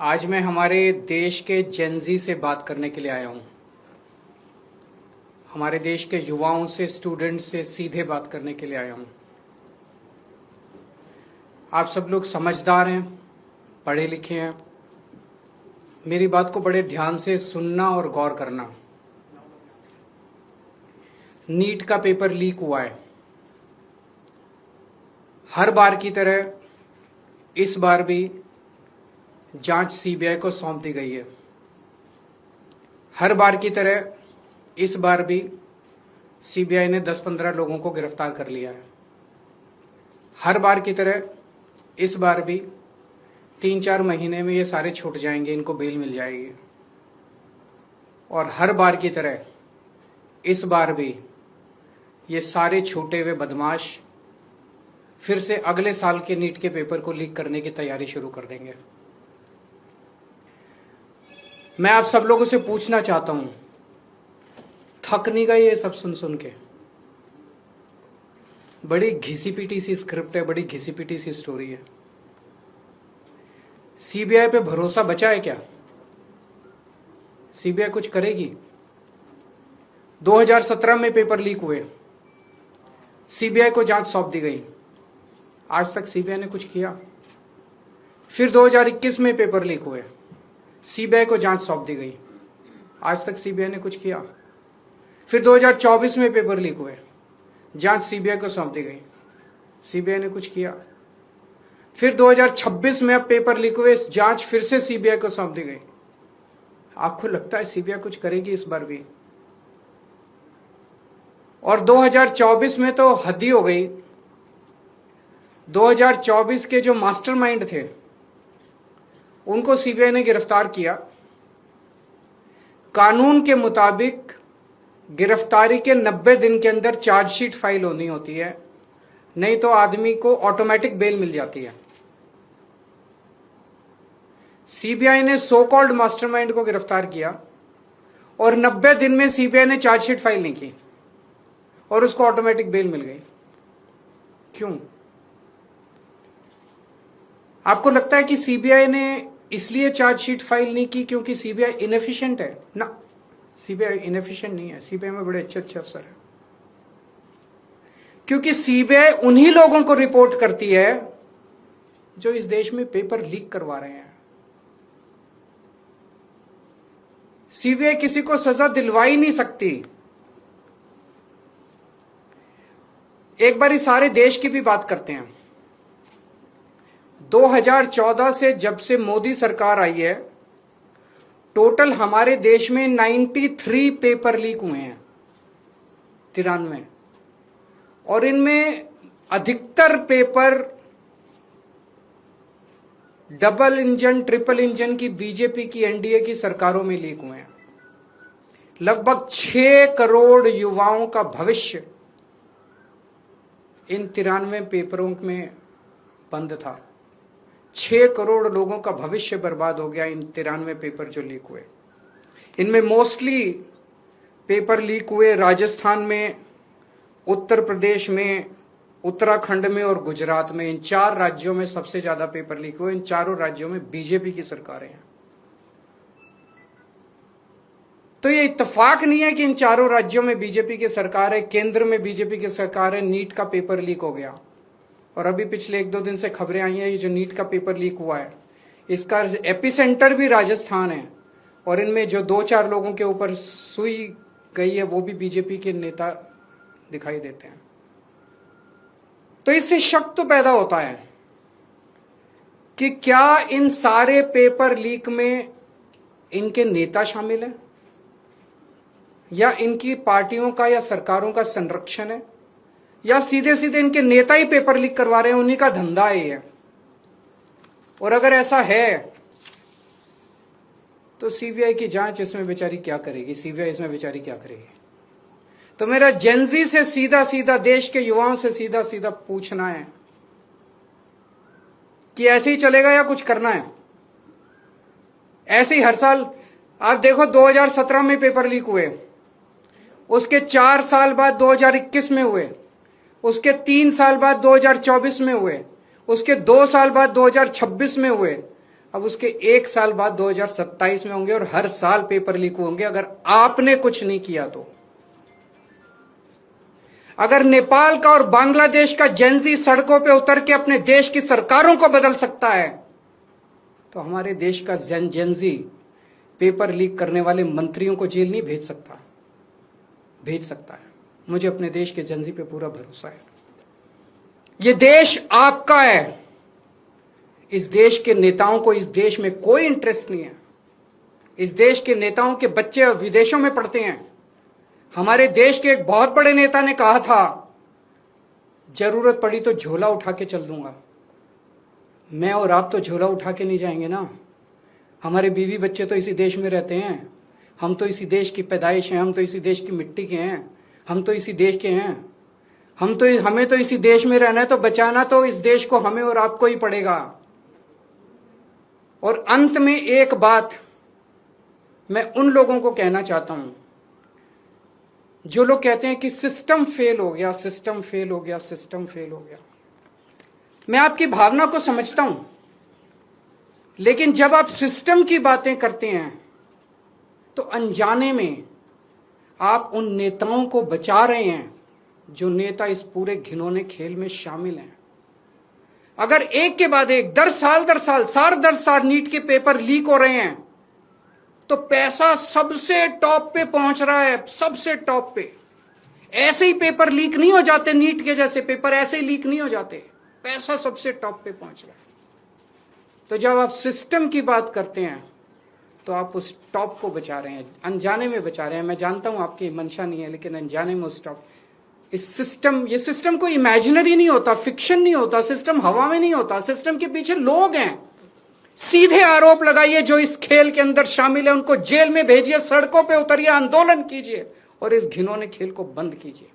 आज मैं हमारे देश के जेनजी से बात करने के लिए आया हूं। हमारे देश के युवाओं से, स्टूडेंट्स से सीधे बात करने के लिए आया हूं। आप सब लोग समझदार हैं, पढ़े लिखे हैं। मेरी बात को बड़े ध्यान से सुनना और गौर करना। नीट का पेपर लीक हुआ है। हर बार की तरह इस बार भी जांच सीबीआई को सौंप दी गई है। हर बार की तरह इस बार भी सीबीआई ने 10-15 लोगों को गिरफ्तार कर लिया है। हर बार की तरह इस बार भी 3-4 महीने में ये सारे छूट जाएंगे, इनको बेल मिल जाएगी। और हर बार की तरह इस बार भी ये सारे छूटे हुए बदमाश फिर से अगले साल के नीट के पेपर को लीक करने की तैयारी शुरू कर देंगे। मैं आप सब लोगों से पूछना चाहता हूं, थक नहीं गए ये सब सुन सुन के? बड़ी घिसी पिटी सी स्क्रिप्ट है, बड़ी घिसी पिटी सी स्टोरी है। सीबीआई पे भरोसा बचा है क्या? सीबीआई कुछ करेगी? 2017 में पेपर लीक हुए, सीबीआई को जांच सौंप दी गई। आज तक सीबीआई ने कुछ किया? फिर 2021 में पेपर लीक हुए, सीबीआई को जांच सौंप दी गई। आज तक सीबीआई ने कुछ किया? फिर 2024 में पेपर लीक हुए, जांच सीबीआई को सौंप दी गई। सीबीआई ने कुछ किया? फिर 2026 में अब पेपर लीक हुए, जांच फिर से सीबीआई को सौंप दी गई। आपको लगता है सीबीआई कुछ करेगी इस बार भी? और 2024 में तो हद ही हो गई। 2024 के जो मास्टरमाइंड थे उनको सीबीआई ने गिरफ्तार किया। कानून के मुताबिक गिरफ्तारी के 90 दिन के अंदर चार्जशीट फाइल होनी होती है, नहीं तो आदमी को ऑटोमेटिक बेल मिल जाती है। सीबीआई ने सो कॉल्ड मास्टरमाइंड को गिरफ्तार किया और 90 दिन में सीबीआई ने चार्जशीट फाइल नहीं की और उसको ऑटोमेटिक बेल मिल गई। क्यों? आपको लगता है कि सीबीआई ने इसलिए चार्जशीट फाइल नहीं की क्योंकि सीबीआई इनएफिशिएंट है? ना, सीबीआई इनएफिशिएंट नहीं है। सीबीआई में बड़े अच्छे अच्छे अफसर हैं। क्योंकि सीबीआई उन्हीं लोगों को रिपोर्ट करती है जो इस देश में पेपर लीक करवा रहे हैं। सीबीआई किसी को सजा दिलवा ही नहीं सकती। एक बार इस सारे देश की भी बात करते हैं। 2014 से जब से मोदी सरकार आई है, टोटल हमारे देश में 93 पेपर लीक हुए हैं, 93। और इनमें अधिकतर paper double engine, triple engine की बीजेपी की, एनडीए की सरकारों में लीक हुए हैं। लगभग 6 करोड़ युवाओं का भविष्य इन 93 पेपरों में बंद था। 6 करोड़ लोगों का भविष्य बर्बाद हो गया इन 93 पेपर जो लीक हुए। इनमें मोस्टली पेपर लीक हुए राजस्थान में, उत्तर प्रदेश में, उत्तराखंड में और गुजरात में। इन 4 राज्यों में सबसे ज्यादा पेपर लीक हुए। इन चारों राज्यों में बीजेपी की सरकारें हैं। तो ये इत्तेफाक नहीं है कि इन चारों राज्यों में बीजेपी की सरकार है, केंद्र में बीजेपी की सरकार है, नीट का पेपर लीक हो गया। और अभी पिछले 1-2 दिन से खबरें आई हैं, ये जो नीट का पेपर लीक हुआ है इसका एपिसेंटर भी राजस्थान है। और इनमें जो 2-4 लोगों के ऊपर सुई गई है वो भी बीजेपी के नेता दिखाई देते हैं। तो इससे शक तो पैदा होता है कि क्या इन सारे पेपर लीक में इनके नेता शामिल हैं या इनकी पार्टियों का या सरकारों का संरक्षण है, या सीधे सीधे इनके नेता ही पेपर लीक करवा रहे हैं, उन्हीं का धंधा है। और अगर ऐसा है तो सीबीआई की जांच इसमें बेचारी क्या करेगी? सीबीआई इसमें बेचारी क्या करेगी? तो मेरा जेनजी से सीधा सीधा, देश के युवाओं से सीधा सीधा पूछना है कि ऐसे ही चलेगा या कुछ करना है? ऐसे ही हर साल आप देखो, 2017 में पेपर लीक हुए, उसके 4 साल बाद 2021 में हुए, उसके 3 साल बाद 2024 में हुए, उसके 2 साल बाद 2026 में हुए, अब उसके 1 साल बाद 2027 में होंगे और हर साल पेपर लीक होंगे अगर आपने कुछ नहीं किया तो। अगर नेपाल का और बांग्लादेश का जेंजी सड़कों पे उतर के अपने देश की सरकारों को बदल सकता है तो हमारे देश का जेंजी पेपर लीक करने वाले मंत्रियों को जेल नहीं भेज सकता है। मुझे अपने देश के जेंजी पे पूरा भरोसा है। ये देश आपका है। इस देश के नेताओं को इस देश में कोई इंटरेस्ट नहीं है। इस देश के नेताओं के बच्चे विदेशों में पढ़ते हैं। हमारे देश के एक बहुत बड़े नेता ने कहा था, जरूरत पड़ी तो झोला उठा के चल दूंगा। मैं और आप तो झोला उठा के नहीं जाएंगे ना। हमारे बीवी बच्चे तो इसी देश में रहते हैं। हम तो इसी देश की पैदाइश हैं। हम तो इसी देश की मिट्टी के हैं। हम तो इसी देश के हैं। हमें तो इसी देश में रहना है, तो बचाना तो इस देश को हमें और आपको ही पड़ेगा। और अंत में एक बात मैं उन लोगों को कहना चाहता हूं जो लोग कहते हैं कि सिस्टम फेल हो गया, सिस्टम फेल हो गया, सिस्टम फेल हो गया। मैं आपकी भावना को समझता हूं, लेकिन जब आप सिस्टम की बातें करते हैं तो अनजाने में आप उन नेताओं को बचा रहे हैं जो नेता इस पूरे घिनौने खेल में शामिल हैं। अगर एक के बाद एक दर साल नीट के पेपर लीक हो रहे हैं तो पैसा सबसे टॉप पे पहुंच रहा है, सबसे टॉप पे। ऐसे ही पेपर लीक नहीं हो जाते, नीट के जैसे पेपर ऐसे ही लीक नहीं हो जाते। पैसा सबसे टॉप पे पहुंच रहा है। तो जब आप सिस्टम की बात करते हैं तो आप उस टॉप को बचा रहे हैं, अनजाने में बचा रहे हैं। मैं जानता हूं आपकी मंशा नहीं है, लेकिन अनजाने में उस टॉप ये सिस्टम कोई इमेजिनरी नहीं होता, फिक्शन नहीं होता, सिस्टम हवा में नहीं होता। सिस्टम के पीछे लोग हैं। सीधे आरोप लगाइए जो इस खेल के अंदर शामिल है, उनको जेल में भेजिए, सड़कों पे उतरिए, आंदोलन कीजिए और इस घिनौने खेल को बंद कीजिए।